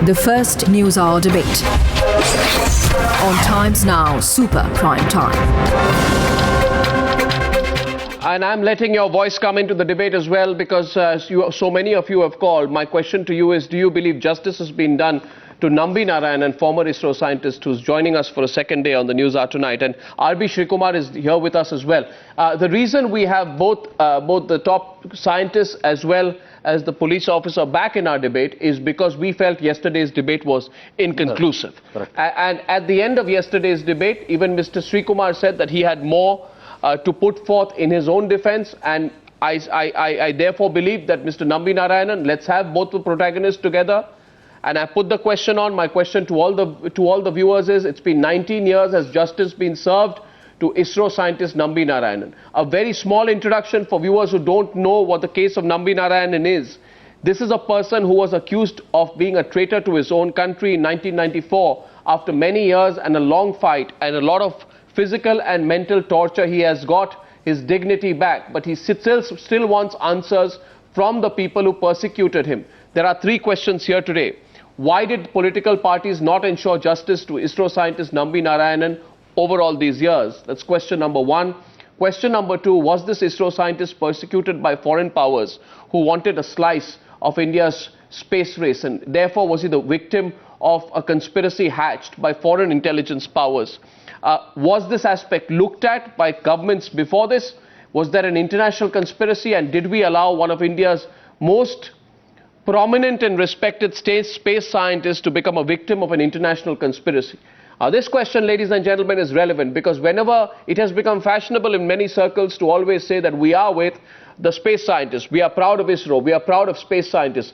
The first Newshour debate. On Times Now Super Prime Time. And I'm letting your voice come into the debate as well because so many of you have called. My question to you is, do you believe justice has been done to Nambi Narayanan, former ISRO scientist who's joining us for a second day on the Newshour tonight? And B Sreekumar is here with us as well. The reason we have both the top scientists as well as the police officer back in our debate is because we felt yesterday's debate was inconclusive. Correct. And at the end of yesterday's debate, even Mr. Srikumar said that he had more to put forth in his own defense, and I therefore believe that Mr. Nambi Narayanan, let's have both the protagonists together. And I put the question on. My question to all the viewers is, it's been 19 years, has justice been served to ISRO scientist Nambi Narayanan? A very small introduction for viewers who don't know what the case of Nambi Narayanan is. This is a person who was accused of being a traitor to his own country in 1994. After many years and a long fight and a lot of physical and mental torture, he has got his dignity back. But he still wants answers from the people who persecuted him. There are three questions here today. Why did political parties not ensure justice to ISRO scientist Nambi Narayanan over all these years? That's question number one. Question number two, was this ISRO scientist persecuted by foreign powers who wanted a slice of India's space race, and therefore was he the victim of a conspiracy hatched by foreign intelligence powers? Was this aspect looked at by governments before this? Was there an international conspiracy, and did we allow one of India's most prominent and respected space scientists to become a victim of an international conspiracy? This question, ladies and gentlemen, is relevant because whenever it has become fashionable in many circles to always say that we are with the space scientists, we are proud of ISRO, we are proud of space scientists.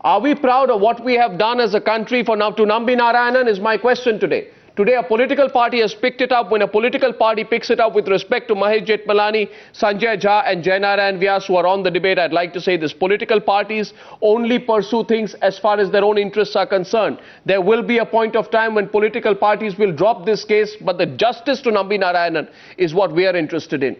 Are we proud of what we have done as a country to Nambi Narayanan is my question today. Today a political party has picked it up. When a political party picks it up with respect to Mahesh Jethmalani, Sanjay Jha and Jaynarayan Vyas who are on the debate, I'd like to say this: political parties only pursue things as far as their own interests are concerned. There will be a point of time when political parties will drop this case, but the justice to Nambi Narayanan is what we are interested in.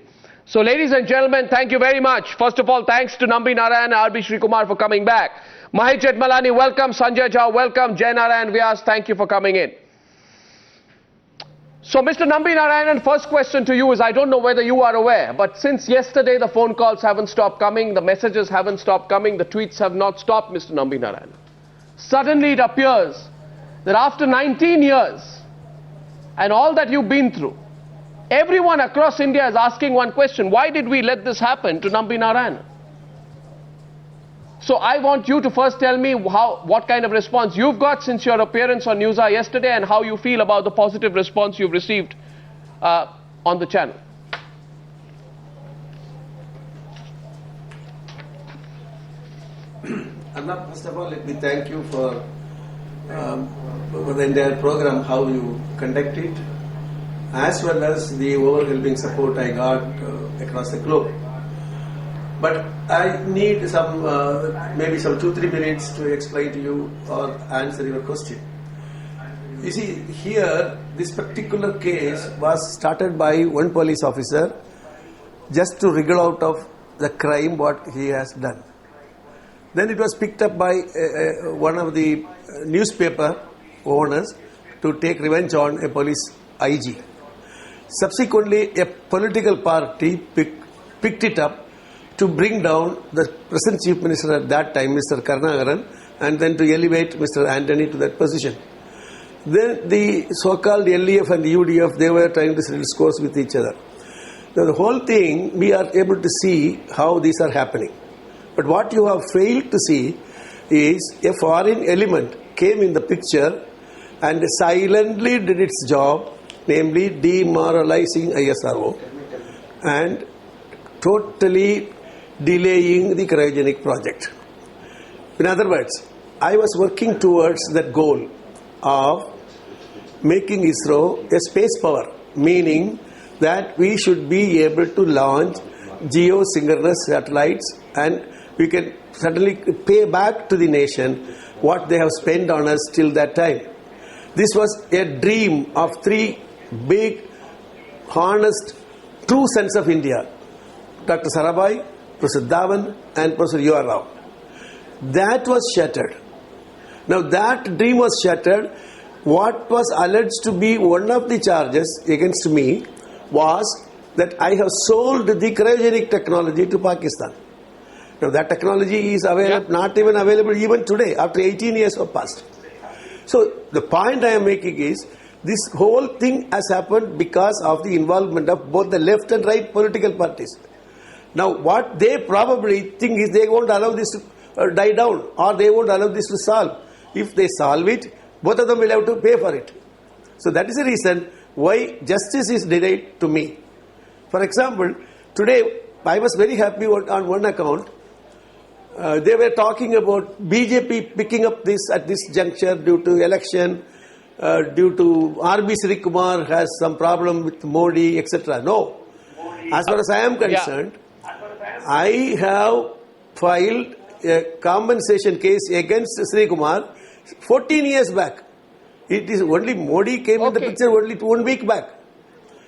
So ladies and gentlemen, thank you very much. First of all, thanks to Nambi Narayanan and B Sreekumar for coming back. Mahesh Jethmalani, welcome. Sanjay Jha, welcome. Jaynarayan Vyas, thank you for coming in. So, Mr. Nambi Narayanan, first question to you is, I don't know whether you are aware, but since yesterday the phone calls haven't stopped coming, the messages haven't stopped coming, the tweets have not stopped, Mr. Nambi Narayanan. Suddenly it appears that after 19 years and all that you've been through, everyone across India is asking one question: why did we let this happen to Nambi Narayanan? So I want you to first tell me what kind of response you've got since your appearance on Newshour yesterday, and how you feel about the positive response you've received on the channel. Arnab, first of all, let me thank you for the entire program, how you conduct it, as well as the overwhelming support I got across the globe. But I need maybe some 2-3 minutes to explain to you or answer your question. You see, here, this particular case was started by one police officer just to wriggle out of the crime what he has done. Then it was picked up by one of the newspaper owners to take revenge on a police IG. Subsequently, a political party picked it up to bring down the present Chief Minister at that time, Mr. Karnagaran, and then to elevate Mr. Antony to that position. Then the so-called LEF and the UDF, they were trying to settle scores with each other. Now the whole thing, we are able to see how these are happening. But what you have failed to see is a foreign element came in the picture and silently did its job, namely demoralizing ISRO and totally delaying the cryogenic project. In other words, I was working towards that goal of making ISRO a space power, meaning that we should be able to launch geosynchronous satellites, and we can suddenly pay back to the nation what they have spent on us till that time. This was a dream of three big, honest, true sons of India: Dr. Sarabhai, Professor Dhawan and Professor U.R. Rao. That was shattered. Now that dream was shattered. What was alleged to be one of the charges against me was that I have sold the cryogenic technology to Pakistan. Now that technology is not even available even today, after 18 years have passed. So the point I am making is, this whole thing has happened because of the involvement of both the left and right political parties. Now what they probably think is they won't allow this to die down, or they won't allow this to solve. If they solve it, both of them will have to pay for it. So that is the reason why justice is denied to me. For example, today I was very happy on one account. They were talking about BJP picking up this at this juncture due to election, due to B Sreekumar has some problem with Modi, etc. No. As far as I am concerned, I have filed a compensation case against Srikumar 14 years back. It is only Modi came in the picture only 1 week back.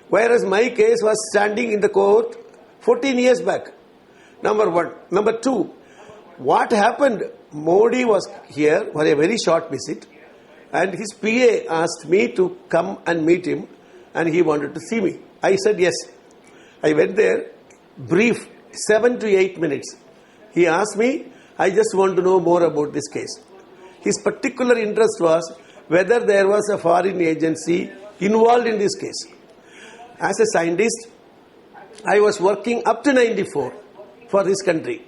Whereas my case was standing in the court 14 years back. Number one. Number two, what happened? Modi was here for a very short visit, and his PA asked me to come and meet him, and he wanted to see me. I said yes. I went there, brief, 7 to 8 minutes. He asked me, I just want to know more about this case. His particular interest was whether there was a foreign agency involved in this case. As a scientist, I was working up to 94 for this country.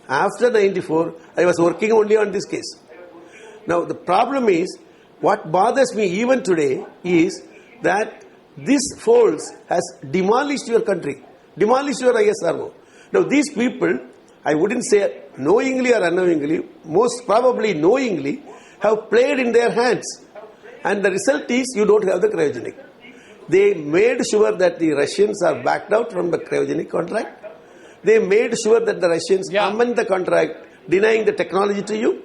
After 94, I was working only on this case. Now the problem is, what bothers me even today is that this force has demolished your country, demolished your ISRO. Now these people, I wouldn't say knowingly or unknowingly, most probably knowingly, have played in their hands. And the result is you don't have the cryogenic. They made sure that the Russians are backed out from the cryogenic contract. They made sure that the Russians amend the contract, denying the technology to you.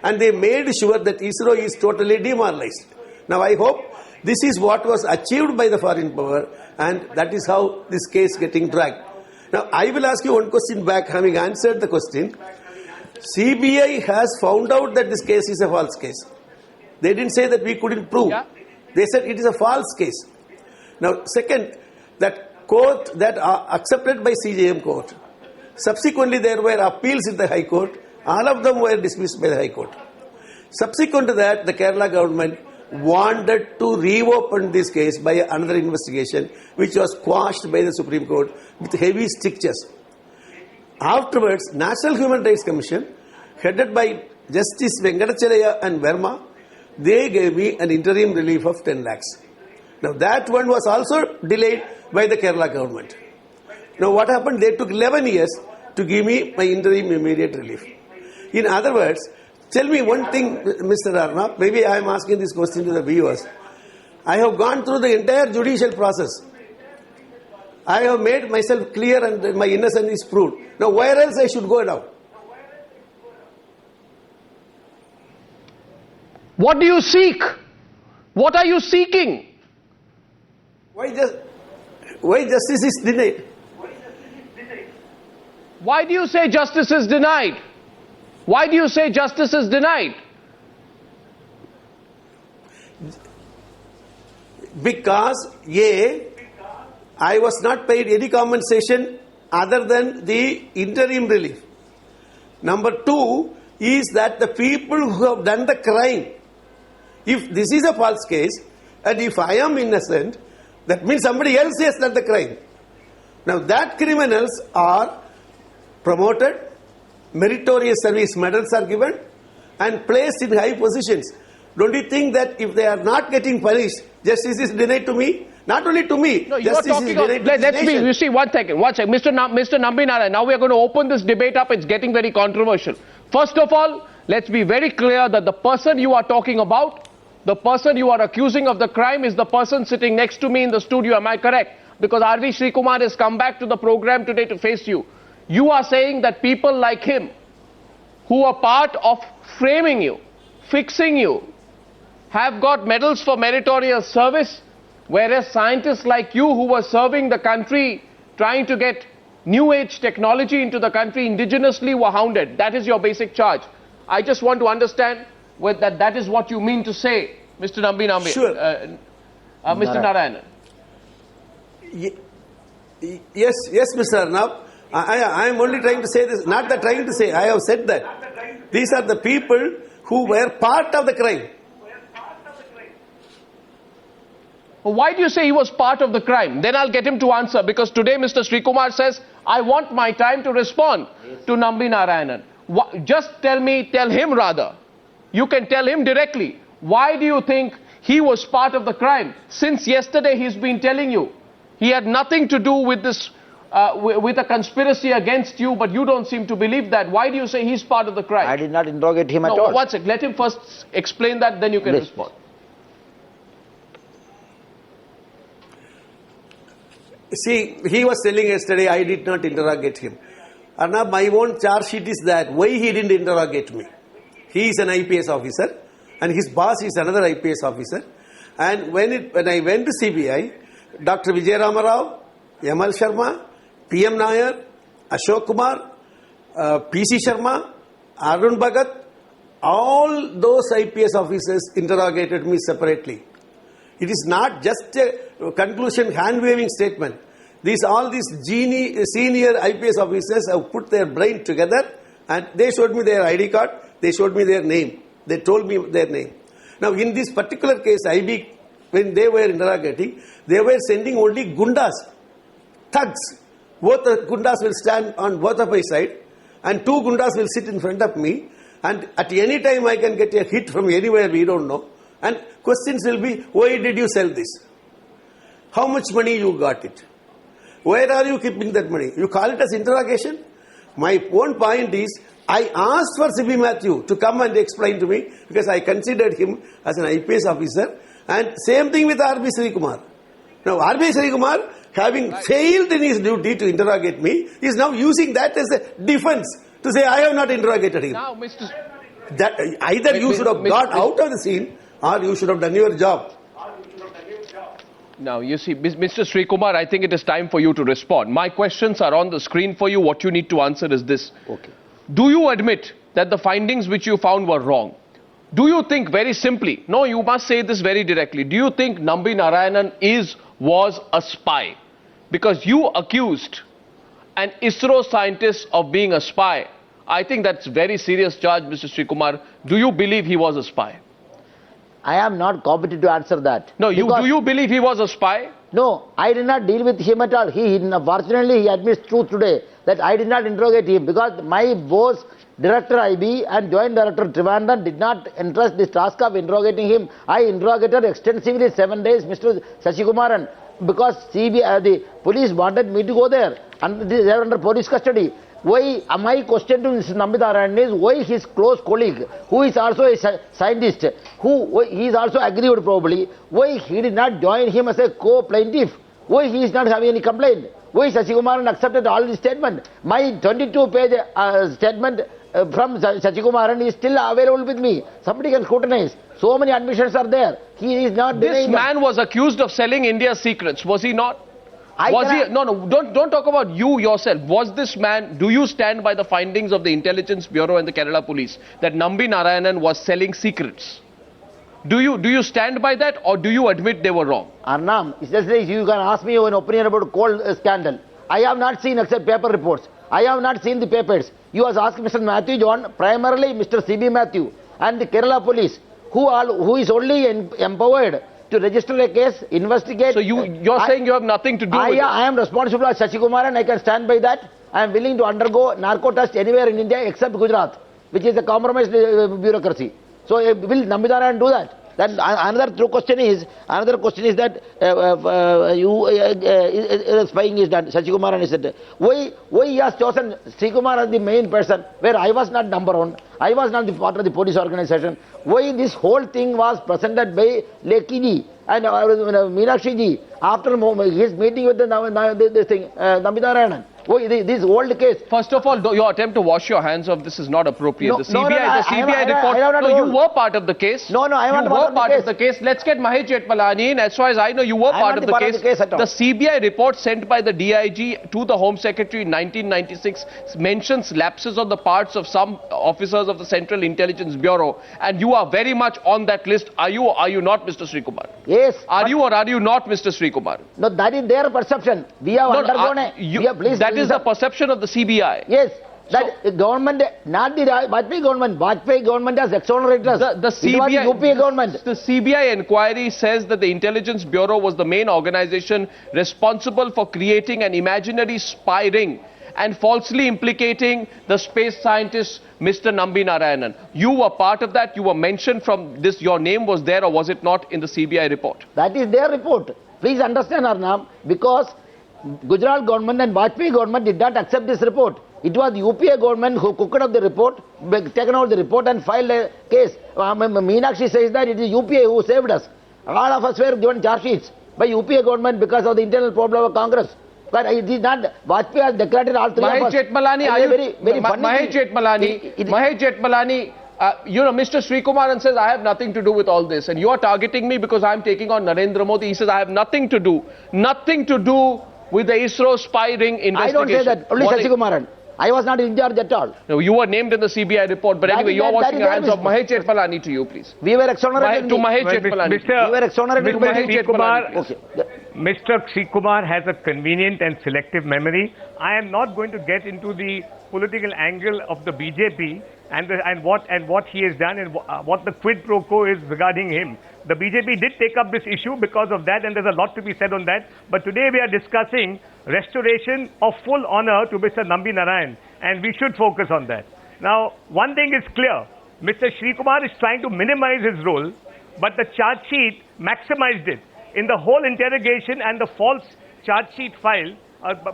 And they made sure that ISRO is totally demoralized. Now I hope this is what was achieved by the foreign power, and that is how this case getting dragged. Now I will ask you one question back, having answered the question. CBI has found out that this case is a false case. They didn't say that we couldn't prove. They said it is a false case. Now second, that court that are accepted by CJM court, subsequently there were appeals in the High Court. All of them were dismissed by the High Court. Subsequent to that, the Kerala government wanted to reopen this case by another investigation, which was quashed by the Supreme Court with heavy strictures. Afterwards, National Human Rights Commission, headed by Justice Venkatacharya and Verma, they gave me an interim relief of 10 lakhs. Now that one was also delayed by the Kerala government. Now what happened? They took 11 years to give me my interim immediate relief. In other words, tell me one thing, Mr. Arnab, maybe I am asking this question to the viewers. I have gone through the entire judicial process. I have made myself clear and my innocence is proved. Now where else I should go now? What do you seek? What are you seeking? Why justice is denied? Why do you say justice is denied? Why do you say justice is denied? Because I was not paid any compensation other than the interim relief. Number two is that the people who have done the crime, if this is a false case and if I am innocent, that means somebody else has done the crime. Now that criminals are promoted, meritorious service medals are given and placed in high positions. Don't you think that if they are not getting punished, justice is denied to me? Not only to me, no, you are talking of, let's be, you see, one second. Mr. Nambi Narayanan, now we are going to open this debate up. It's getting very controversial. First of all, let's be very clear that the person you are talking about, the person you are accusing of the crime is the person sitting next to me in the studio. Am I correct? Because B Sreekumar has come back to the program today to face you. You are saying that people like him, who are part of framing you, fixing you, have got medals for meritorious service, whereas scientists like you who were serving the country, trying to get new age technology into the country indigenously, were hounded. That is your basic charge. I just want to understand, that is what you mean to say, Mr. Nambi Nambi? Sure. Mr. Narayanan. Yes, Mr. Arnab. I am only trying to say this, not that trying to say, I have said that. These are the people who were part of the crime. Why do you say he was part of the crime? Then I'll get him to answer, because today Mr. Srikumar says, I want my time to respond to Nambi Narayanan. Just tell him rather. You can tell him directly. Why do you think he was part of the crime? Since yesterday he's been telling you he had nothing to do with this, with a conspiracy against you, but you don't seem to believe that. Why do you say he's part of the crime? I did not interrogate him at all. One second. Let him first explain that, then you can respond. See, he was telling yesterday, I did not interrogate him. Arnab, my own charge sheet is that why he didn't interrogate me. He is an IPS officer and his boss is another IPS officer. And when I went to CBI, Dr. Vijay Ramarao, Yamal Sharma, PM Nair, Ashok Kumar, PC Sharma, Arun Bhagat, all those IPS officers interrogated me separately. It is not just a conclusion hand-waving statement. All these senior IPS officers have put their brain together and they showed me their ID card, they showed me their name, they told me their name. Now in this particular case, IB, when they were interrogating, they were sending only gundas, thugs. Both the gundas will stand on both of my side and two gundas will sit in front of me, and at any time I can get a hit from anywhere, we don't know. And questions will be, why did you sell this? How much money you got it? Where are you keeping that money? You call it as interrogation? My own point is, I asked for C.B. Matthew to come and explain to me because I considered him as an IPS officer, and same thing with B Sreekumar. Now B Sreekumar, having failed in his duty to interrogate me, is now using that as a defense to say I have not interrogated him. Now, Mr. That either you should have got out of the scene or you should have done your job. Now, you see, Mr. Srikumar, I think it is time for you to respond. My questions are on the screen for you. What you need to answer is this. Okay. Do you admit that the findings which you found were wrong? Do you think, very simply, no, you must say this very directly, do you think Nambi Narayanan was a spy? Because you accused an ISRO scientist of being a spy. I think that's very serious charge, Mr. Srikumar. Do you believe he was a spy? I am not competent to answer that. No, do you believe he was a spy? No, I did not deal with him at all. Fortunately, he admits truth today that I did not interrogate him because my boss, Director IB and Joint Director Trivandrum did not entrust this task of interrogating him. I interrogated extensively 7 days Mr. Sasikumaran because the police wanted me to go there and they are under police custody. Why, my question to Mr. Nambi Narayanan is why his close colleague, who is also a scientist, he is also aggrieved probably, why he did not join him as a co-plaintiff? Why he is not having any complaint? Why Sasikumaran accepted all this statement? My 22-page statement from Sasikumaran is still available with me. Somebody can scrutinize. So many admissions are there. He is not denying. This man was accused of selling India's secrets, was he not? No, don't talk about you yourself. Was this man, do you stand by the findings of the Intelligence Bureau and the Kerala Police that Nambi Narayanan was selling secrets? Do you stand by that, or do you admit they were wrong? Arnab, it's just like you can ask me an opinion about coal scandal. I have not seen except paper reports. I have not seen the papers. You have asked Mr. Matthew John, primarily Mr. C.B. Matthew and the Kerala Police, who is only empowered to register a case, investigate. So you're saying you have nothing to do with it? I am responsible as Sasikumaran and I can stand by that. I am willing to undergo narco test anywhere in India except Gujarat, which is a compromised bureaucracy. So will Nambi Narayanan do that? Then another question is that spying is done. Sachikumaran is said. Why he has chosen Srikumar as the main person, where I was not number one, I was not the part of the police organization. Why this whole thing was presented by Lekhi ji and Meenakshi ji after his meeting with Nambi Narayanan. Oh, this old case. First of all, your attempt to wash your hands of this is not appropriate. No, The CBI report. No, you were part of the case. No, I am not You were part of the case. Let's get Mahesh Jethmalani in. As far as I know, you were part of the case. The CBI report sent by the DIG to the Home Secretary in 1996 mentions lapses on the parts of some officers of the Central Intelligence Bureau, and you are very much on that list. Are you or are you not, Mr. Srikumar? Yes. Are you or are you not, Mr. Srikumar? No, that is their perception. We have undergone that is the perception of the CBI. Yes. That government, not the Vajpayee government. Vajpayee government has exonerated us. The CBI, it was the UPA government. The CBI inquiry says that the Intelligence Bureau was the main organization responsible for creating an imaginary spy ring and falsely implicating the space scientist Mr. Nambi Narayanan. You were part of that. You were mentioned from this. Your name was there, or was it not, in the CBI report? That is their report. Please understand, Arnab, because Gujarat government and Vajpayee government did not accept this report. It was the UPA government who cooked up the report, taken out the report and filed a case. Meenakshi says that it is UPA who saved us. All of us were given charge sheets by UPA government because of the internal problem of Congress. But it is not, Vajpayee has declared all three of us. Mahesh Jethmalani, you know, Mr. Srikumaran says, I have nothing to do with all this. And you are targeting me because I am taking on Narendra Modi. He says, I have nothing to do with the ISRO spy ring investigation. I don't say that, only Srikumaran. I was not in charge at all. No, you were named in the CBI report, but anyway, you are washing your hands off. Mahesh Jethmalani, to you, please. We were exonerated. To Mahesh Jethmalani. We were exonerated. Mr. Srikumar has a convenient and selective memory. I am not going to get into the political angle of the BJP and what he has done and what the quid pro quo is regarding him. The BJP did take up this issue because of that, and there's a lot to be said on that. But today we are discussing restoration of full honor to Mr. Nambi Narayan, and we should focus on that. Now, one thing is clear. Mr. Srikumar is trying to minimize his role, but the charge sheet maximized it. In the whole interrogation and the false charge sheet file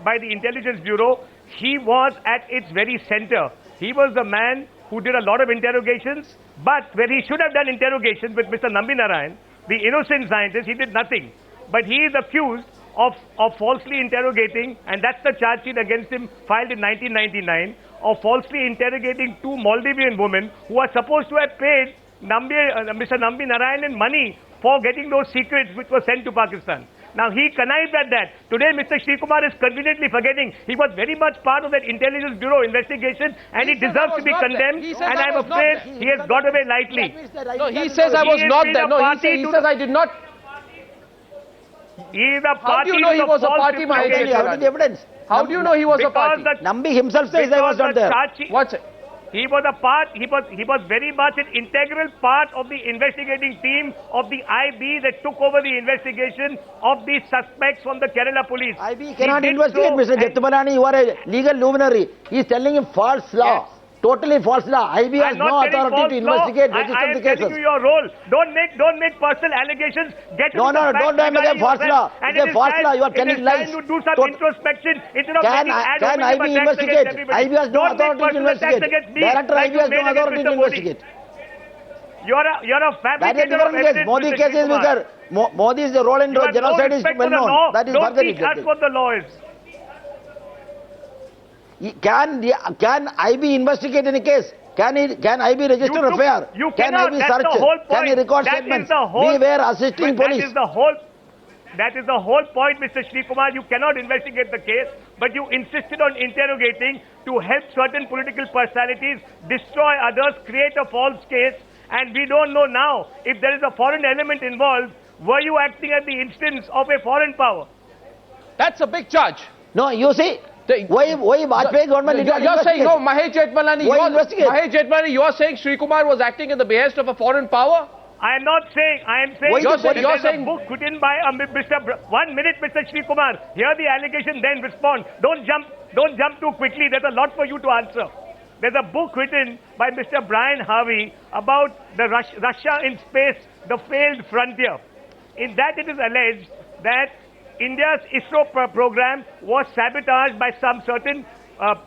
by the Intelligence Bureau, he was at its very center. He was the man who did a lot of interrogations, but where he should have done interrogations with Mr. Nambi Narayan, the innocent scientist, he did nothing. But he is accused of falsely interrogating, and that's the charge sheet against him filed in 1999, of falsely interrogating two Maldivian women who are supposed to have paid Mr. Nambi Narayanan money for getting those secrets which were sent to Pakistan. Now, he connived at that. Today, Mr. Srikumar is conveniently forgetting he was very much part of that Intelligence Bureau investigation, and he deserves to be condemned, and I'm afraid he has got away lightly. No, he says I was not there. No, he says I did not. He is a party. How do you know he was a party, Mahesh? Evidence. How do you know he was a party? Nambi himself says I was not there. What's it? He was a part, he was very much an integral part of the investigating team of the IB that took over the investigation of the suspects from the Kerala police. IB cannot investigate, Mr. Jethmalani. You are a legal luminary. He is telling him false law. Yes. Totally false law. IB has no authority to investigate, register the cases. I am telling you your role. Don't make personal allegations. Don't make a false law. It's a false law. You are telling lies. To do some introspection instead of can IB investigate? IB has no authority to investigate. Director IB has no authority to investigate. You're a fabricator. That is a different case. Modi case is bigger. Modi's role in genocide is well known. That is further. Don't ask what the law is. Can IB investigate any case? Can IB register a FIR? Can IB search? Can he record statements? We were assisting police. That is the whole point, Mr. Srikumar. You cannot investigate the case, but you insisted on interrogating to help certain political personalities destroy others, create a false case, and we don't know now if there is a foreign element involved. Were you acting at the instance of a foreign power? That's a big charge. No, you see. Why Vajpayee government did not You're saying, no, Mahesh Jethmalani, Mahesh Jethmalani, you are saying Srikumar was acting in the behest of a foreign power? I am not saying, I am saying you're saying a book written by Mr. 1 minute, Mr. Srikumar. Hear the allegation, then respond. Don't jump too quickly. There's a lot for you to answer. There's a book written by Mr. Brian Harvey about the Russia in space, the failed frontier. In that it is alleged that India's ISRO program was sabotaged by some certain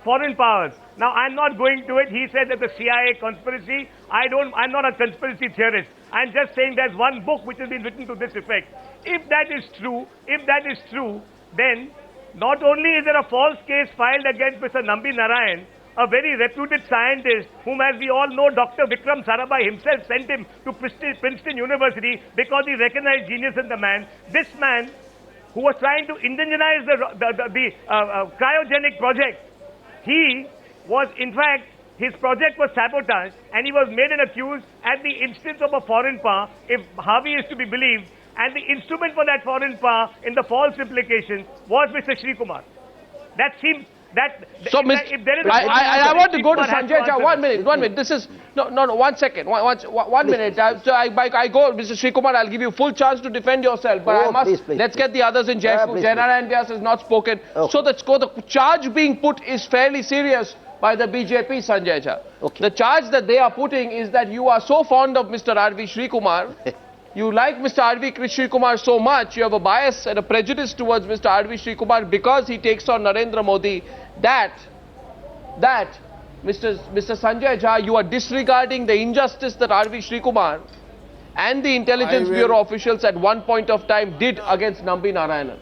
foreign powers. Now, I'm not going to it. He said that the CIA conspiracy. I'm not a conspiracy theorist. I'm just saying there's one book which has been written to this effect. If that is true, then not only is there a false case filed against Mr. Nambi Narayan, a very reputed scientist whom, as we all know, Dr. Vikram Sarabhai himself sent him to Princeton University because he recognized genius in the man. This man, who was trying to indigenize the cryogenic project, he was, in fact, his project was sabotaged and he was made an accused at the instance of a foreign power, if Harvey is to be believed, and the instrument for that foreign power in the false implication was Mr. Srikumar. That seems that so if there is I want to go to Sanjay Jha. 1 minute. This is no 1 second. One minute. So I go, Mr. Srikumar. I'll give you full chance to defend yourself. But I must let's get the others in. Jaynarayan Vyas has not spoken. So the charge being put is fairly serious by the BJP, Sanjay Jha. The charge that they are putting is that you are so fond of Mr. R.V. Srikumar. You like Mr. R.V. Srikumar so much, you have a bias and a prejudice towards Mr. R.V. Srikumar because he takes on Narendra Modi, that Mr. Sanjay Jha, you are disregarding the injustice that R.V. Srikumar and the Intelligence Bureau officials at one point of time did against Nambi Narayanan.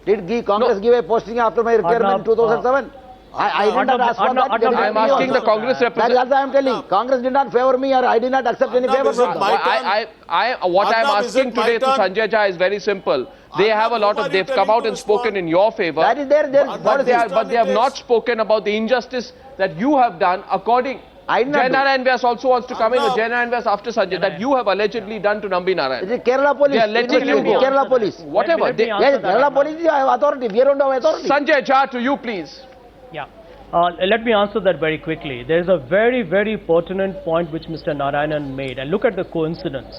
Did Congress give a posting after my retirement in 2007? I did not ask for that. I am asking the Congress representative. That is I am telling. Congress did not favor me, or I did not accept any favor from them. What I am asking today to Sanjay Jha is very simple. They have a lot of, they've come out and spoken in your favor. That is their but they have not spoken about the injustice that you have done according. Jaynarayan Vyas also wants to come in with Jaynarayan Vyas after Sanjay, that you have allegedly done to Nambi Narayan. It is Kerala police. They are letting you go. Kerala police. Whatever. Yes, Kerala police have authority. We don't have authority. Sanjay Jha, to you please. Yeah. Let me answer that very quickly. There is a very, very pertinent point which Mr. Narayanan made. And look at the coincidence.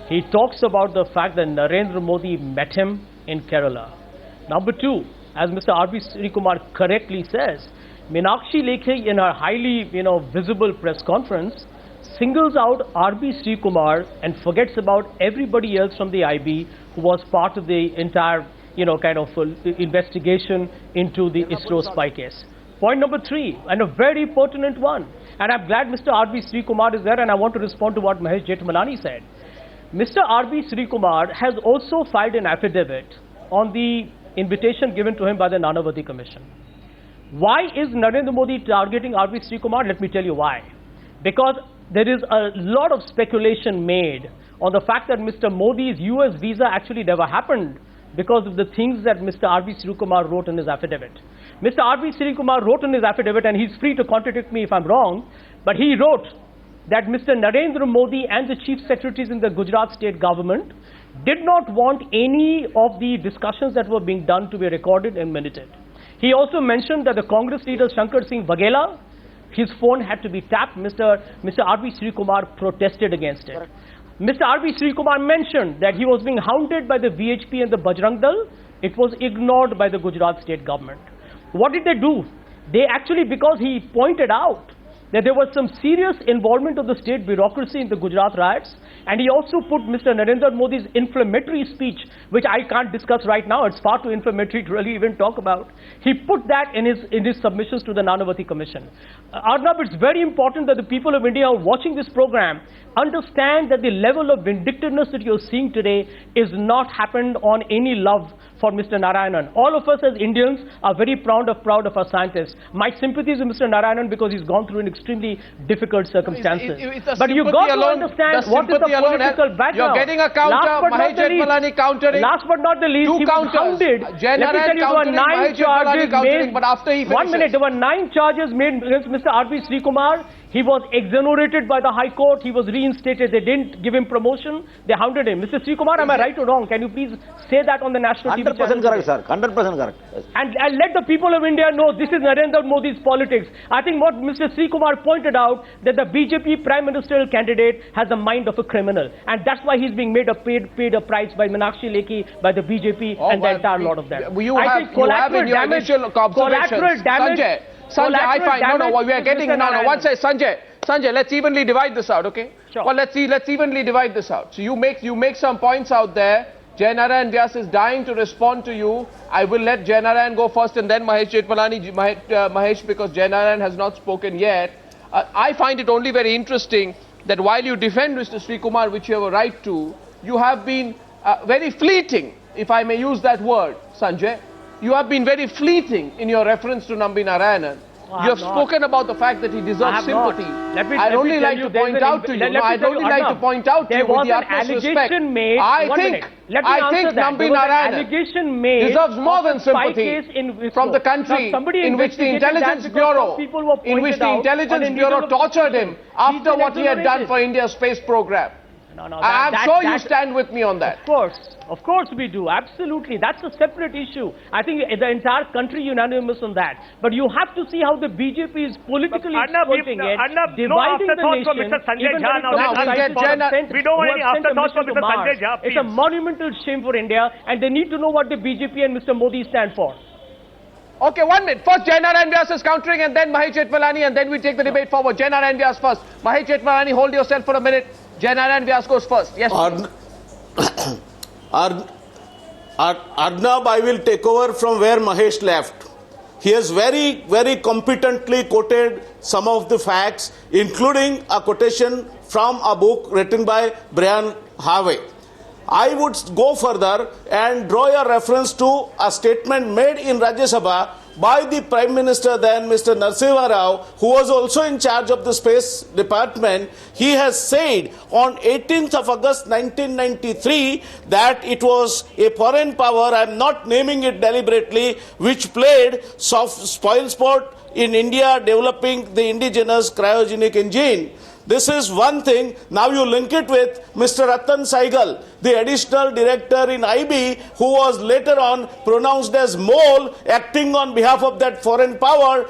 He talks about the fact that Narendra Modi met him in Kerala. Number two, as Mr. R.B. Srikumar correctly says, Meenakshi Lekhi in her highly, visible press conference singles out R.B. Srikumar and forgets about everybody else from the IB who was part of the entire, investigation into the ISRO spy case. Point number three, and a very pertinent one, and I'm glad Mr. R.B. Srikumar is there, and I want to respond to what Mahesh Jethmalani said. Mr. R.B. Srikumar has also filed an affidavit on the invitation given to him by the Nanavati Commission. Why is Narendra Modi targeting R.B. Srikumar? Let me tell you why. Because there is a lot of speculation made on the fact that Mr. Modi's US visa actually never happened because of the things that Mr. R.B. Srikumar wrote in his affidavit. Mr. R.B. Srikumar wrote in his affidavit, and he's free to contradict me if I'm wrong, but he wrote that Mr. Narendra Modi and the chief secretaries in the Gujarat state government did not want any of the discussions that were being done to be recorded and minuted. He also mentioned that the Congress leader Shankar Singh Vaghela, his phone had to be tapped. Mr. R.B. Srikumar protested against it. Mr. R.B. Srikumar mentioned that he was being hounded by the VHP and the Bajrang Dal. It was ignored by the Gujarat state government. What did they do? They actually, because he pointed out that there was some serious involvement of the state bureaucracy in the Gujarat riots, and he also put Mr. Narendra Modi's inflammatory speech, which I can't discuss right now, it's far too inflammatory to really even talk about. He put that in his submissions to the Nanavati Commission. Arnab, it's very important that the people of India who are watching this program understand that the level of vindictiveness that you're seeing today is not happened on any love for Mr. Narayanan. All of us as Indians are very proud of our scientists. My sympathies with Mr. Narayanan because he's gone through an extremely difficult circumstances. But you got to understand what is the political background. You're getting a counter, Mahesh Jethmalani countering. Last but not the least, he was hounded. Let me tell you, there were 9 charges made. But after he finishes. 1 minute, there were 9 charges made against Mr. R.B. Srikumar. He was exonerated by the High Court. He was reinstated. They didn't give him promotion. They hounded him. Mr. Srikumar, am I right or wrong? Can you please say that on the national TV channel? 100% correct, sir. 100% correct. Yes. And let the people of India know this is Narendra Modi's politics. I think what Mr. Srikumar pointed out, that the BJP Prime Ministerial candidate has the mind of a criminal. And that's why he's being paid a price by Meenakshi Lekhi, by the BJP, and the entire lot of them. You have in your initial observations. Sanjay, I find, we are getting, one say, Sanjay, let's evenly divide this out, okay? Sure. Well, let's evenly divide this out. So you make some points out there. Jaynarayan Vyas is dying to respond to you. I will let Jaynarayan go first and then Mahesh Jethmalani, Mahesh, because Jaynarayan has not spoken yet. I find it only very interesting that while you defend Mr. Srikumar, which you have a right to, you have been very fleeting, if I may use that word, Sanjay, you have been very fleeting in your reference to Nambi Narayanan. You have spoken about the fact that he deserves sympathy. I'd only like to point out to you, I'd only like to point out to you with the utmost respect. I think Nambi Narayanan deserves more than sympathy from the country in which the Intelligence Bureau, tortured him after what he had done for India's space program. I'm sure you stand with me on that. Of course we do, absolutely. That's a separate issue. I think the entire country unanimous on that. But you have to see how the BJP is politically exploiting it, dividing the nation. Mr. Sanjay Jha we don't want any afterthoughts from Mr. Sanjay Jha. It's a monumental shame for India, and they need to know what the BJP and Mr. Modi stand for. Okay, 1 minute. First, Jaynarayan Vyas is countering, and then Mahesh Jethmalani, and then we take the debate forward. Jaynarayan Vyas first. Mahesh Jethmalani, hold yourself for a minute. Jaynarayan Vyas goes first. Yes, Arnab, I will take over from where Mahesh left. He has very, very competently quoted some of the facts, including a quotation from a book written by Brian Harvey. I would go further and draw a reference to a statement made in Rajya Sabha by the Prime Minister then, Mr. Narasimha Rao, who was also in charge of the Space Department. He has said on 18th of August 1993 that it was a foreign power, I am not naming it deliberately, which played spoil sport in India developing the indigenous cryogenic engine. This is one thing. Now you link it with Mr. Ratan Saigal, the additional director in IB, who was later on pronounced as mole, acting on behalf of that foreign power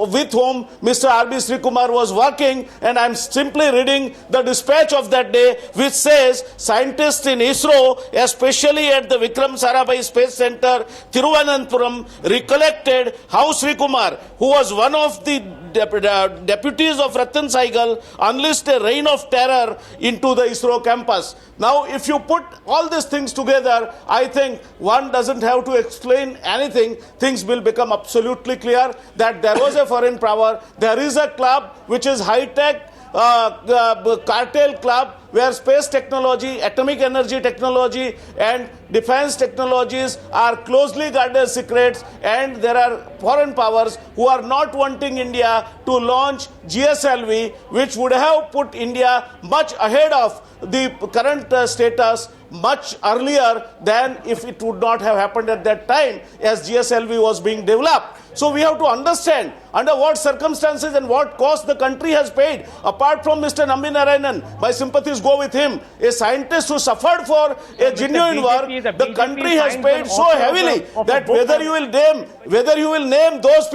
with whom Mr. B Sreekumar was working. And I'm simply reading the dispatch of that day, which says scientists in ISRO, especially at the Vikram Sarabhai Space Center, Thiruvananthapuram, recollected how Srikumar, who was one of the deputies of Ratan Saigal, unleashed a reign of terror into the ISRO campus. Now, if you put all these things together, I think one doesn't have to explain anything. Things will become absolutely clear that there was a foreign power. There is a club which is high-tech cartel club where space technology, atomic energy technology and defense technologies are closely guarded secrets, and there are foreign powers who are not wanting India to launch GSLV, which would have put India much ahead of the current status much earlier than if it would not have happened at that time as GSLV was being developed. So we have to understand under what circumstances and what cost the country has paid. Apart from Mr. Nambi Narayanan, my sympathies go with him. A scientist who suffered for a genuine work, the country has paid so heavily that whether you will name those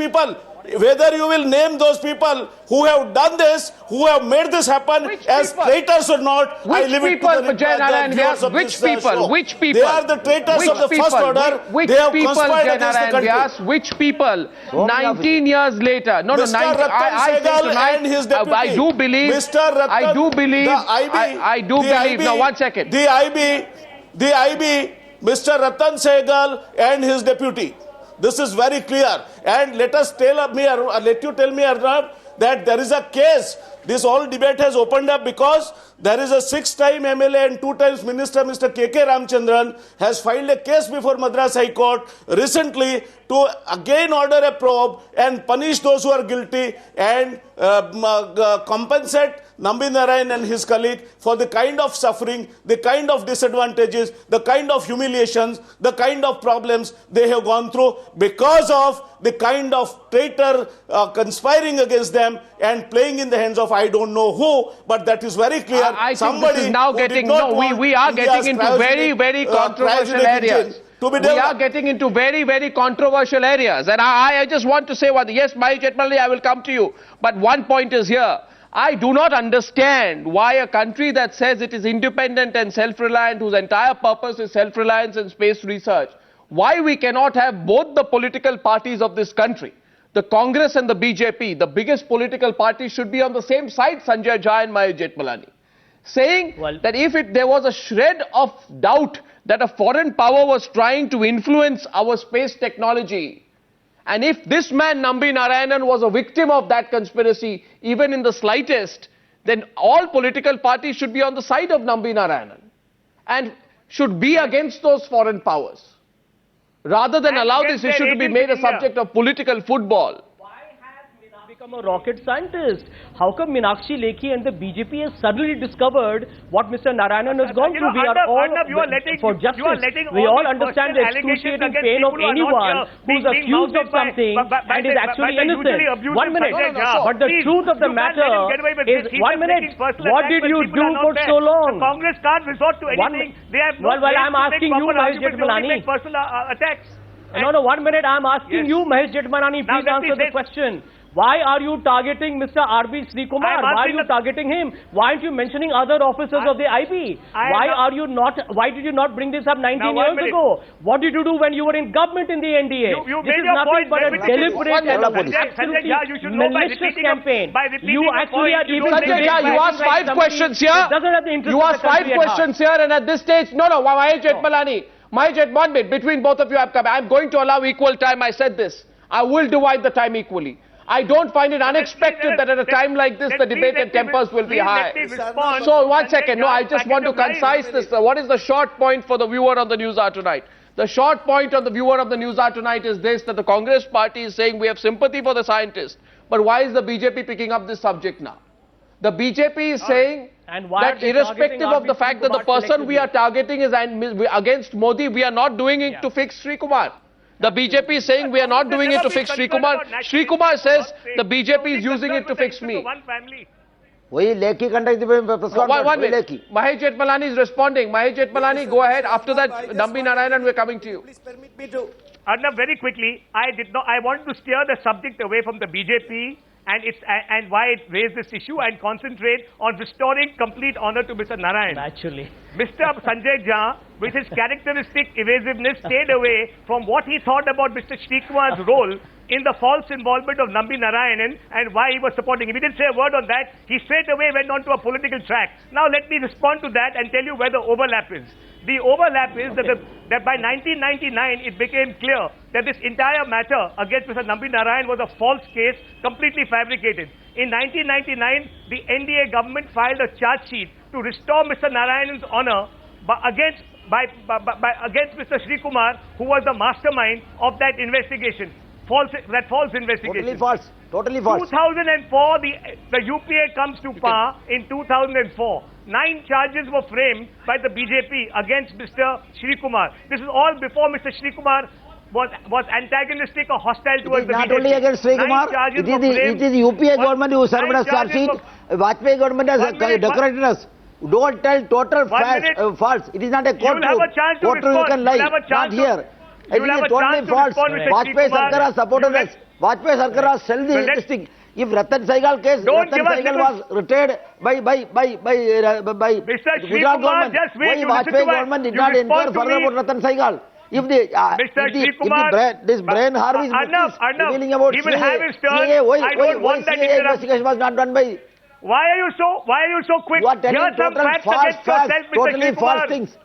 people who have done this, who have made this happen as traitors or not, I leave it to the viewers of this show. Which people? They are the traitors of the first order. They have conspired against the country. Which people? 19 years later. No, Mr. Ratan Saigal and his deputy. I do believe. Mr. Ratan, I do believe. I do believe. IB, now, 1 second. The IB, Mr. Ratan Saigal and his deputy. This is very clear. And let you tell me, Arnab, that there is a case. This whole debate has opened up because there is a 6-time MLA and 2 times Minister, Mr. K.K. Ramchandran, has filed a case before Madras High Court recently to again order a probe and punish those who are guilty and compensate Nambi Narayan and his colleague for the kind of suffering, the kind of disadvantages, the kind of humiliations, the kind of problems they have gone through because of the kind of traitor conspiring against them and playing in the hands of I don't know who, but that is very clear. I think this is now getting, we are getting into very, very controversial areas. We are getting into very, very controversial areas. And I just want to say yes, Mahesh Jethmalani, I will come to you. But one point is here. I do not understand why a country that says it is independent and self-reliant, whose entire purpose is self-reliance and space research, why we cannot have both the political parties of this country, the Congress and the BJP, the biggest political parties, should be on the same side, Sanjay Jha and Mahesh Jethmalani, saying that if there was a shred of doubt that a foreign power was trying to influence our space technology, and if this man Nambi Narayanan was a victim of that conspiracy, even in the slightest, then all political parties should be on the side of Nambi Narayanan and should be against those foreign powers. rather than And allow against this issue their to be agents made a in India. subject of political football. Become a rocket scientist. How come Meenakshi Lekhi and the BJP has suddenly discovered what Mr. Narayanan has gone through? We are all for justice. We all understand the excruciating pain of anyone who's accused of something and is actually innocent. 1 minute. But the truth of the matter is, 1 minute, what did you do for so long? Congress can't resort to anything. They have no well, I'm asking you, Mahesh Jethmalani. Personal attacks. No, 1 minute, I'm asking you, Mahesh Jethmalani, please answer the question. Why are you targeting Mr. RB Srikumar? Why are you targeting him? Why aren't you mentioning other officers of the IB? Why did you not bring this up 19 years ago? What did you do when you were in government in the NDA? This is nothing but a deliberate and absolutely malicious campaign. You actually are even Sanjay Jha, you asked 5 questions here. You asked 5 questions here, and at this stage, Mahesh Jethmalani. Mahesh Jethmalani, 1 minute, between both of you, I'm going to allow equal time. I said this. I will divide the time equally. I don't find it unexpected that at a time like this, the debate and tempers will be high. So, 1 second. No, I just want to concise this. What is the short point for the viewer on the Newshour tonight? The short point on the viewer of the Newshour tonight is this, that the Congress party is saying we have sympathy for the scientists. But why is the BJP picking up this subject now? The BJP is saying that irrespective of the fact that the person we are targeting is against Modi, we are not doing it to fix Srikumar. The BJP is saying we are not doing it to fix Srikumar. Srikumar says the BJP is using it to fix me. वही Lekhi conduct the press conference. 1 minute. Mahesh Jethmalani is responding. Mahesh Jethmalani, go ahead. After that, Nambi Narayanan, we're coming to you. Please permit me to. Arnab, very quickly, I want to steer the subject away from the BJP and why it raised this issue and concentrate on restoring complete honor to Mr. Narayan. Actually. Mr. Sanjay Jha, with his characteristic evasiveness, stayed away from what he thought about Mr. Srikumar's role in the false involvement of Nambi Narayanan and why he was supporting him. He didn't say a word on that. He straight away went on to a political track. Now let me respond to that and tell you where the overlap is. The overlap is that by 1999, it became clear that this entire matter against Mr. Nambi Narayan was a false case, completely fabricated. In 1999, the NDA government filed a charge sheet to restore Mr. Narayanan's honor against Mr. Srikumar, who was the mastermind of that investigation. That false investigation. Totally false. 2004, the UPA comes to power in 2004. 9 charges were framed by the BJP against Mr. Srikumar. This is all before Mr. Srikumar was antagonistic or hostile towards the BJP. Not only against Srikumar, it is the UPA government who served as charge sheet. Vajpayee government has decorated us. Don't tell total false. It is not a court room. Court room you can lie. Not here. It is totally false. Vajpayee Sarkar has supported us. Vajpayee Sarkar has sold this thing. If Ratan Saigal case, Ratan Saigal was retired by Gujarat government. Why Vajpayee government did not inquire further about Ratan Saigal? If this brain Harvey is revealing about CA, why CA investigation was not done by? Why are you so quick? You are telling totally false things.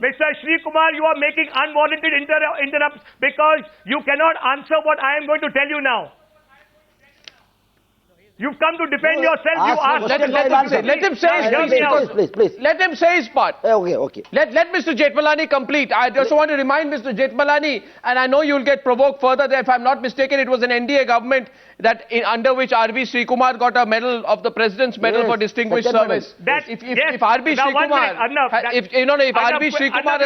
Mr. Srikumar, you are making unwarranted interrupts because you cannot answer what I am going to tell you now. You've come to defend yourself. You asked. Let him say his piece. Please. Let him say his part. Okay. Let Mr. Jethmalani complete. I just want to remind Mr. Jethmalani, and I know you'll get provoked further, that if I'm not mistaken, it was an NDA government under which RB Srikumar got a medal of the President's Medal for Distinguished Service. If RB Srikumar has done such a... If RB Srikumar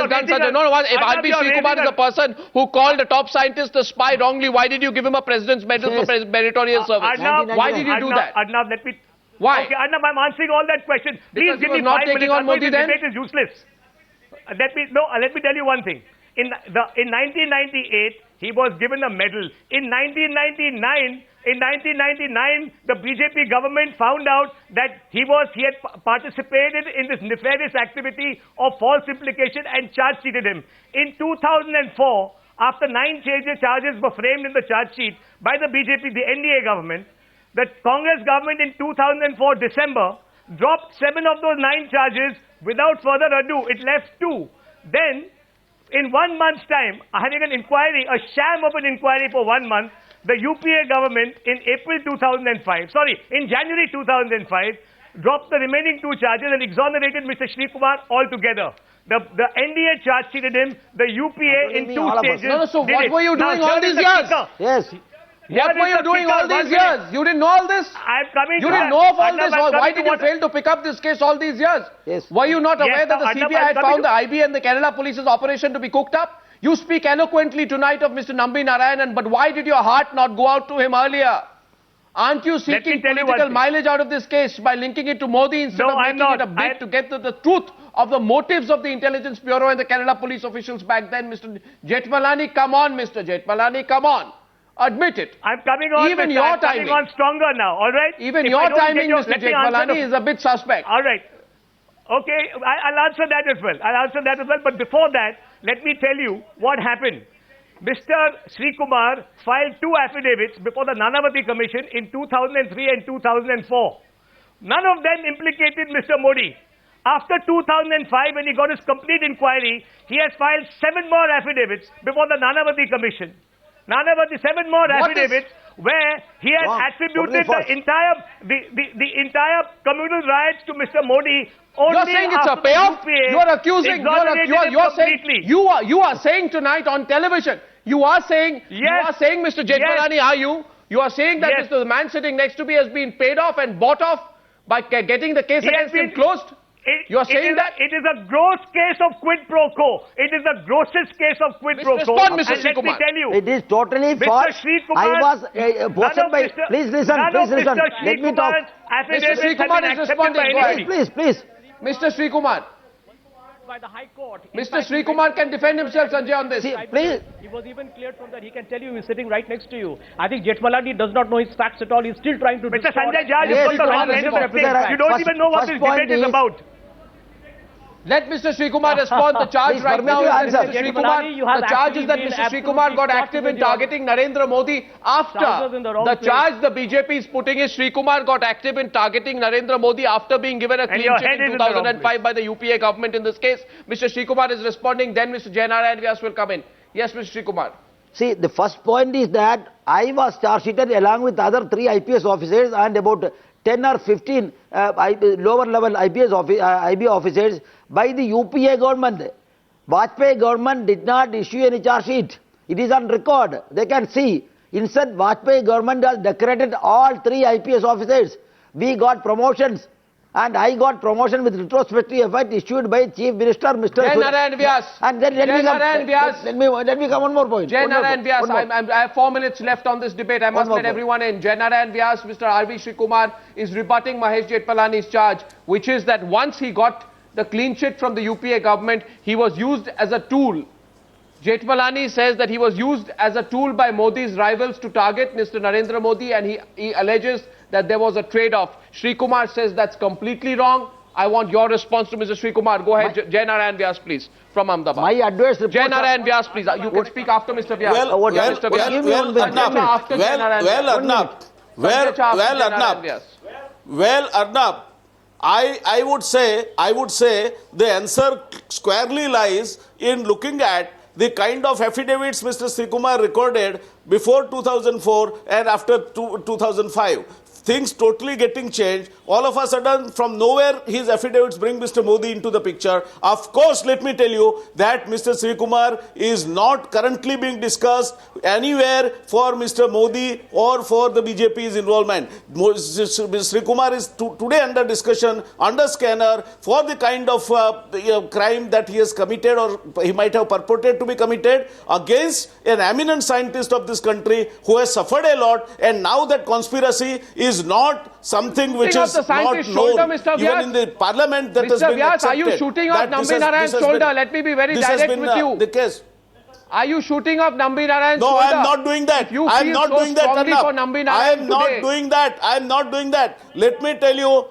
is the person who called a top scientist a spy wrongly, why did you give him a President's Medal for Meritorious Service? Why did you do that? Arnab, let me... Why? Okay, Arnab, I'm answering all that question. Please give me 5 minutes. On Modi then? The debate is useless. Let me tell you one thing. In 1998, he was given a medal. In 1999, the BJP government found out that he had participated in this nefarious activity of false implication and charge sheeted him. In 2004, after 9 charges were framed in the charge sheet by the BJP, the NDA government, the Congress government in 2004 December dropped 7 of those 9 charges without further ado. It left 2. Then, in 1 month's time, having an inquiry, a sham of an inquiry for 1 month, the UPA government in January 2005, dropped the remaining 2 charges and exonerated Mr. Srikumar altogether. The NDA charge sheeted him. The UPA in 2 stages. No, so did what it. were you doing Now, all here is these the years? kicker. Yes. What were you doing all these years? You didn't know all this? I'm coming You to didn't that. know of all Arnab, this? I'm Why coming did to you what- fail to pick up this case all these years? Yes. Were you not aware that the Arnab, CBI had I'm coming found the IB and the Kerala police's operation to be cooked up? You speak eloquently tonight of Mr. Nambi Narayanan, but why did your heart not go out to him earlier? Aren't you seeking tell you political one thing. mileage out of this case by linking it to Modi instead No, of I'm making it not. a bid to get to the truth of the motives of the Intelligence Bureau and the Kerala police officials back then? Mr. Jethmalani, come on, Mr. Jethmalani, come on. Admit it. I'm coming on. Even Mr. your I'm coming timing. on stronger now. All right. Even If your I don't timing, get Mr. let me answer Jethmalani, the- is a bit suspect. All right. Okay, I'll answer that as well. I'll answer that as well. But before that, let me tell you what happened. Mr. Srikumar filed 2 affidavits before the Nanavati Commission in 2003 and 2004. None of them implicated Mr. Modi. After 2005, when he got his complete inquiry, he has filed 7 more affidavits before the Nanavati Commission. 7 more affidavits where he has attributed the entire communal riots to Mr. Modi. Only You're saying it's a after the payoff? UPA You're accusing, exonerated him you're saying, completely. you are saying tonight on television, you are saying, Mr. Jethmalani, are you? You are saying that Yes. the man sitting next to me has been paid off and bought off by getting the case He has against him been- closed? You are saying that? It is a gross case of quid pro quo. It is the grossest case of quid pro quo. Respond, Mr. And let me Srikumar. tell you, It is totally Mr. false. Srikumar, I was none posted of by. Mr. Please listen. none Please of listen. Mr. Let me talk. Srikumar's affidavits have Srikumar been is accepted responding. by Go ahead. anybody. Please. Mr. Srikumar. By the High Court. In Mr. fact, he Srikumar can defend himself, Sanjay, on this. See, please. He was even cleared from that. He can tell you he's sitting right next to you. I think Jethmalani does not know his facts at all. He's still trying to Mr. distort. Sanjay Jha, Yes, you've got the Srikumar wrong is end of the representing stick. facts. You don't even know what First this point debate is is- about. Let Mr. Srikumar respond. The charge Please right permit now me to is that answer. Mr. Jethmalani, you have the charge is that actually Mr. been Srikumar got absolutely active in caught with your- targeting Narendra Modi after Trousers in the wrong the place. charge the BJP is putting is Srikumar got active in targeting Narendra Modi after being given a clean your chit head in is in the wrong 2005 by the UPA government in this case. Mr. Srikumar is responding, then Mr. Jaynarayan Vyas will come in. Yes, Mr. Srikumar. See, the first point is that I was charge sheeted along with other 3 IPS officers and about 10 or 15 lower level IB officers by the UPA government. Vajpayee government did not issue any charge sheet. It is on record. They can see. Instead, Vajpayee government has decorated all 3 IPS officers. We got promotions. And I got promotion with retrospective effect issued by Chief Minister, Mr. Jaynarayan Vyas. And then let me come one more point. Jaynarayan Vyas, One more. I have 4 minutes left on this debate. I must more let point. everyone in. Jaynarayan Vyas, Mr. R.V. Srikumar is rebutting Mahesh Jethmalani's charge, which is that once he got the clean chit from the UPA government, he was used as a tool. Jethmalani says that he was used as a tool by Modi's rivals to target Mr. Narendra Modi, and he alleges that there was a trade-off. Srikumar says that's completely wrong. I want your response to Mr. Srikumar. Go ahead, Jaynarayan Vyas, please, from Ahmedabad. My adverse reports are- Jaynarayan Vyas, please. You can speak after Mr. Vyas. Arnab, I would say the answer squarely lies in looking at the kind of affidavits Mr. Srikumar recorded before 2004 and after 2005. Things totally getting changed. All of a sudden, from nowhere, his affidavits bring Mr. Modi into the picture. Of course, let me tell you that Mr. Srikumar is not currently being discussed anywhere for Mr. Modi or for the BJP's involvement. Srikumar is today under discussion, under scanner, for the kind of crime that he has committed or he might have purported to be committed against an eminent scientist of this country who has suffered a lot, and now that conspiracy is not something which is not known even in the parliament that has been accepted. Are you shooting off Nambi Narayan's shoulder? Let me be very direct with you. The case. Are you shooting off Nambi Narayan's shoulder? No, I am not doing that. I am not doing that. I am not doing that. I am not doing that. Let me tell you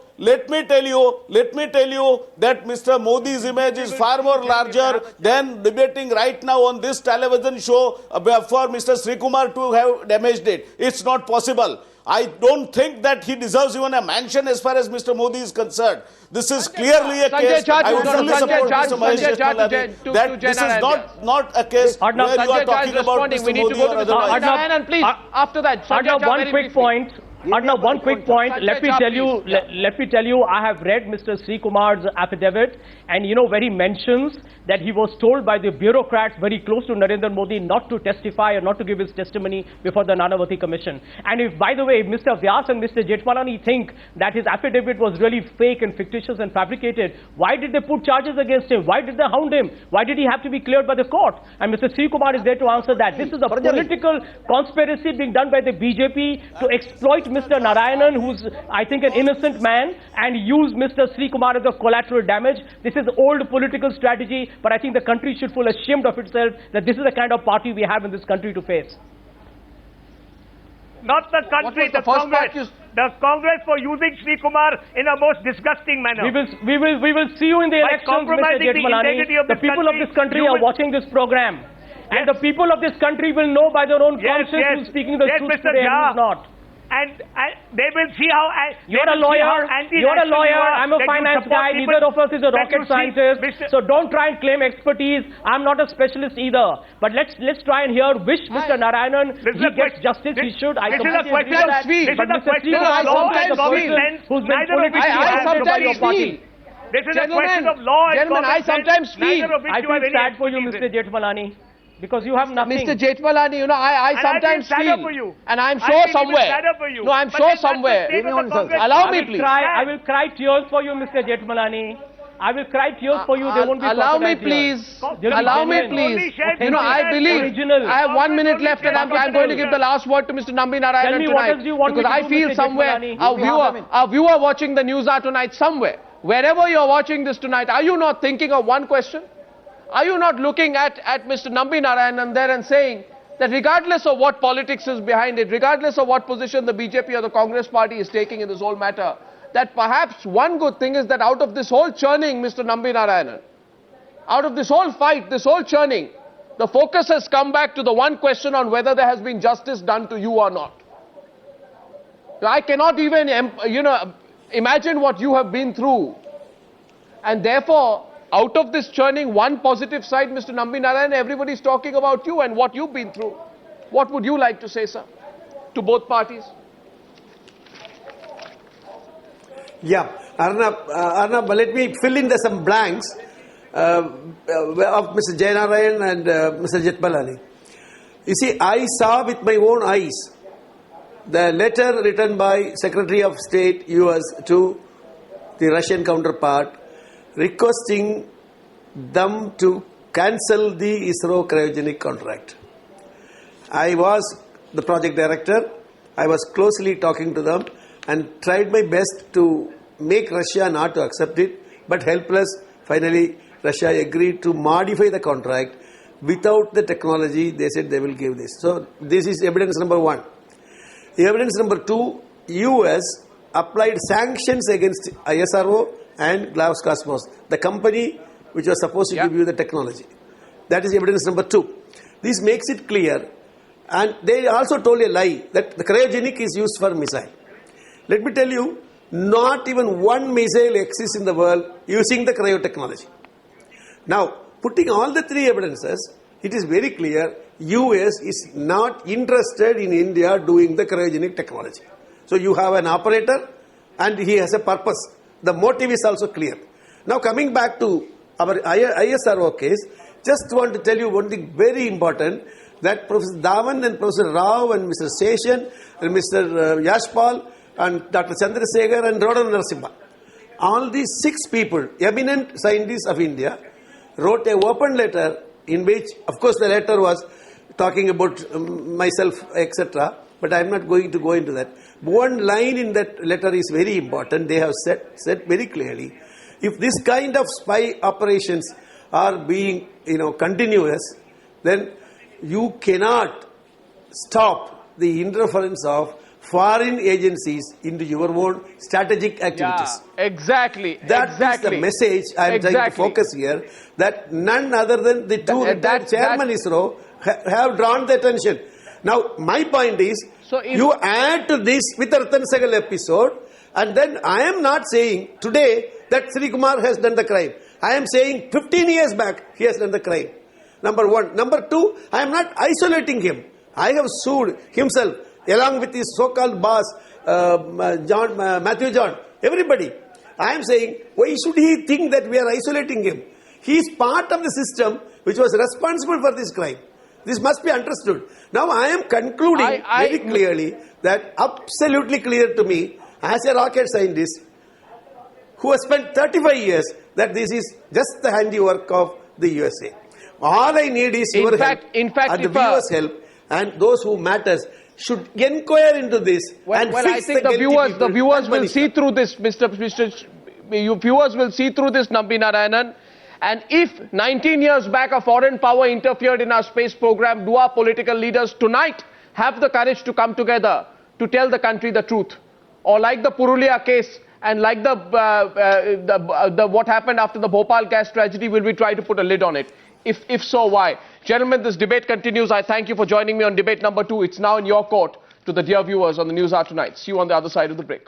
that Mr. Modi's image is far more larger than debating right now on this television show for Mr. Srikumar to have damaged it. It's not possible. I don't think that he deserves even a mention as far as Mr. Modi is concerned. This is clearly a case. I would fully support Mr. Mahesh Jethmalani that this is not a case where you are talking about Mr. Modi or otherwise. Narayanan, please, after that. Arnab, one quick point. Arnab, one quick point. Sanjay Let me Jha, tell you. please. Let me tell you. I have read Mr. Srikumar's affidavit, and where he mentions that he was told by the bureaucrats very close to Narendra Modi not to testify or not to give his testimony before the Nanavati Commission. And if, by the way, Mr. Vyas and Mr. Jethmalani think that his affidavit was really fake and fictitious and fabricated, why did they put charges against him? Why did they hound him? Why did he have to be cleared by the court? And Mr. Srikumar is there to answer that. This is a political conspiracy being done by the BJP to exploit Mr. Narayanan, who's, I think, an innocent man, and use Mr. Srikumar as a collateral damage. This is old political strategy, but I think the country should feel ashamed of itself that this is the kind of party we have in this country to face. Not the country, the Congress. The Congress for using Srikumar in a most disgusting manner. We will see you in the elections, Mr. Jethmalani. The people of this country are watching this program. And the people of this country will know by their own conscience who's speaking the truth Mr. today and Jha. who's not. And they will see how... You're a lawyer, I'm a finance guy, neither of us is a rocket scientist, so don't try and claim expertise. I'm not a specialist either. But let's try and wish Mr. Narayanan he gets justice, he should. I completely agree with that. But Mr. Srikumar is a person who's been politically harmed by your party. This is a question of law and gentlemen, I sometimes feel... I feel sad for you, Mr. Jethmalani. Because you have nothing. Mr. Jethmalani, I sometimes feel, and I'm sure somewhere. No, I'm sure somewhere. Allow me, please. I will cry tears for you, Mr. Jethmalani. I will cry tears for you. They won't be allow me, please. Allow me, please. I believe. I have 1 minute left, and I'm going to give the last word to Mr. Nambi Narayanan tonight, because I feel somewhere our viewer watching the Newshour tonight somewhere, wherever you're watching this tonight, are you not thinking of one question? Are you not looking at Mr. Nambi Narayanan there and saying that regardless of what politics is behind it, regardless of what position the BJP or the Congress party is taking in this whole matter, that perhaps one good thing is that out of this whole churning, Mr. Nambi Narayanan, out of this whole fight, this whole churning, the focus has come back to the one question on whether there has been justice done to you or not. I cannot even, imagine what you have been through. And therefore, out of this churning, one positive side, Mr. Nambi Narayanan, everybody's talking about you and what you've been through. What would you like to say, sir, to both parties? Yeah, Arnab, let me fill in some blanks of Mr. Jaynarayan and Mr. Jethmalani. You see, I saw with my own eyes the letter written by Secretary of State US to the Russian counterpart requesting them to cancel the ISRO cryogenic contract. I was the project director. I was closely talking to them and tried my best to make Russia not to accept it, but helpless. Finally, Russia agreed to modify the contract without the technology. They said they will give this. So this is evidence number one. Evidence number two, US applied sanctions against ISRO and Goswami, the company which was supposed to give you the technology. That is evidence number two. This makes it clear. And they also told a lie that the cryogenic is used for missile. Let me tell you, not even one missile exists in the world using the cryo technology. Now, putting all the three evidences, it is very clear US is not interested in India doing the cryogenic technology. So you have an operator and he has a purpose. The motive is also clear. Now coming back to our ISRO case, just want to tell you one thing very important, that Professor Dhawan and Professor Rao and Mr. Seshan and Mr. Yashpal and Dr. Chandrasekhar and Rodhan Narasimha, all these 6 people, eminent scientists of India, wrote a open letter in which, of course, the letter was talking about myself, etc., but I am not going to go into that. One line in that letter is very important. They have said very clearly, if this kind of spy operations are being continuous, then you cannot stop the interference of foreign agencies into your own strategic activities. Yeah, exactly. That is the message I am trying to focus here, that none other than the two retired chairman ISRO have drawn the attention. Now, my point is, so you add to this with the Ratan Sehgal episode, and then I am not saying today that Srikumar has done the crime. I am saying 15 years back he has done the crime. Number one. Number two, I am not isolating him. I have sued himself along with his so-called boss Matthew John, everybody. I am saying, why should he think that we are isolating him? He is part of the system which was responsible for this crime. This must be understood. Now I am concluding very clearly that absolutely clear to me as a rocket scientist who has spent 35 years that this is just the handiwork of the USA. All I need is your help and the viewers' help, and those who matters should inquire into this and fix I think the viewers will see through this, viewers will see through this, Nambi Narayanan. And if 19 years back a foreign power interfered in our space program, do our political leaders tonight have the courage to come together to tell the country the truth? Or like the Purulia case and like what happened after the Bhopal gas tragedy, will we try to put a lid on it? If so, why? Gentlemen, this debate continues. I thank you for joining me on debate number 2. It's now in your court. To the dear viewers on the News Hour Tonight. See you on the other side of the break.